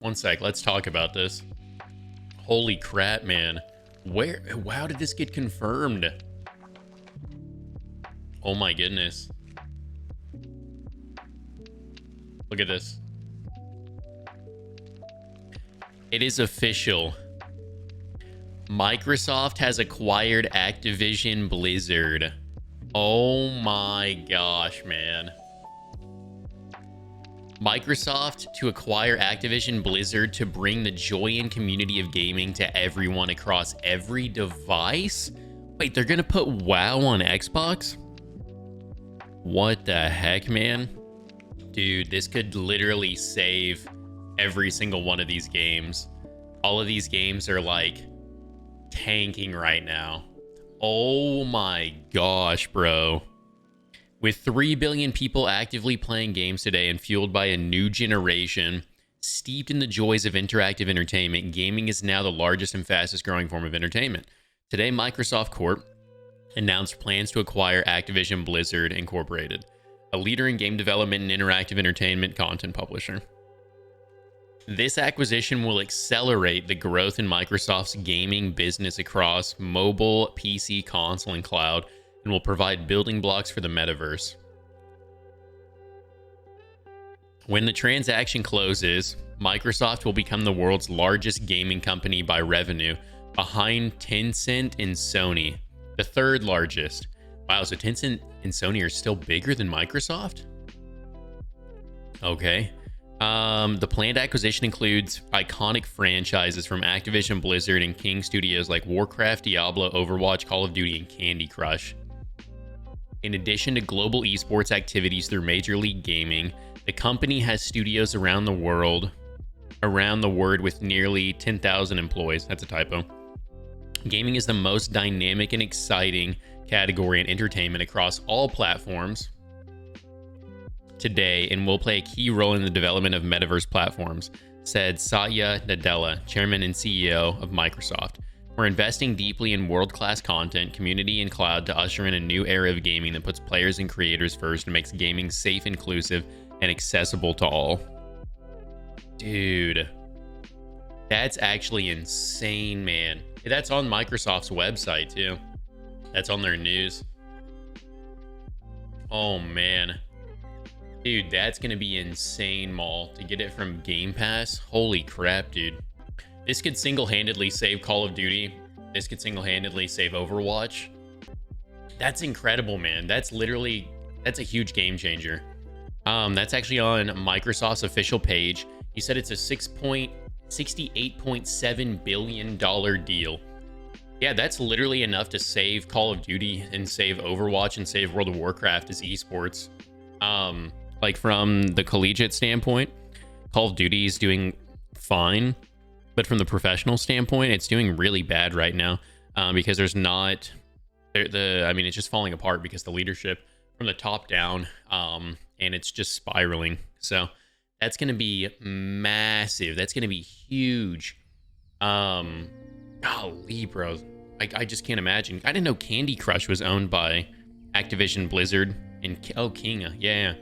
One sec, let's talk about this. Holy crap, man. How did this get confirmed? Oh my goodness. Look at this. It is official. Microsoft has acquired Activision Blizzard. Oh my gosh, man. Microsoft to acquire Activision Blizzard to bring the joy and community of gaming to everyone across every device? Wait, they're gonna put WoW on Xbox? What the heck, man? Dude, this could literally save every single one of these games. All of these games are like tanking right now. Oh my gosh, bro. With 3 billion people actively playing games today and fueled by a new generation, steeped in the joys of interactive entertainment, gaming is now the largest and fastest growing form of entertainment. Today, Microsoft Corp announced plans to acquire Activision Blizzard Incorporated, a leader in game development and interactive entertainment content publisher. This acquisition will accelerate the growth in Microsoft's gaming business across mobile, PC, console, and cloud, and will provide building blocks for the metaverse. When the transaction closes, Microsoft will become the world's largest gaming company by revenue, behind Tencent and Sony, the third largest. Wow, so Tencent and Sony are still bigger than Microsoft? Okay. The planned acquisition includes iconic franchises from Activision Blizzard and King Studios like Warcraft, Diablo, Overwatch, Call of Duty, and Candy Crush. In addition to global esports activities through Major League Gaming, the company has studios around the world with nearly 10,000 employees. That's a typo. Gaming is the most dynamic and exciting category in entertainment across all platforms today and will play a key role in the development of metaverse platforms, said Satya Nadella, chairman and CEO of Microsoft. We're investing deeply in world-class content, community, and cloud to usher in a new era of gaming that puts players and creators first and makes gaming safe, inclusive, and accessible to all. Dude, that's actually insane, man. That's on Microsoft's website, too. That's on their news. Oh, man. Dude, that's going to be insane, Maul. To get it from Game Pass? Holy crap, dude. This could single-handedly save Call of Duty. This could single-handedly save Overwatch. That's incredible, man. That's a huge game changer. That's actually on Microsoft's official page. He said it's a $68.7 billion deal. Yeah, that's literally enough to save Call of Duty and save Overwatch and save World of Warcraft as esports. Like from the collegiate standpoint, Call of Duty is doing fine. But from the professional standpoint, it's doing really bad right now because there's not it's just falling apart because the leadership from the top down and it's just spiraling. So that's going to be massive. That's going to be huge. Golly, bro. I just can't imagine. I didn't know Candy Crush was owned by Activision Blizzard and Kinga. Yeah.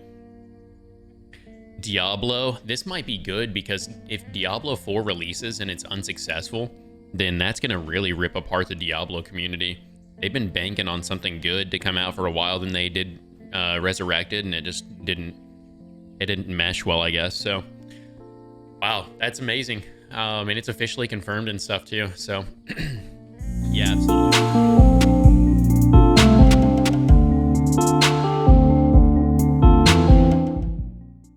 Diablo, this might be good because if Diablo 4 releases and it's unsuccessful, then that's going to really rip apart the Diablo community. They've been banking on something good to come out for a while, then they did Resurrected, and it just didn't mesh well, I guess. So, wow, that's amazing. And it's officially confirmed and stuff too. So, yeah, absolutely.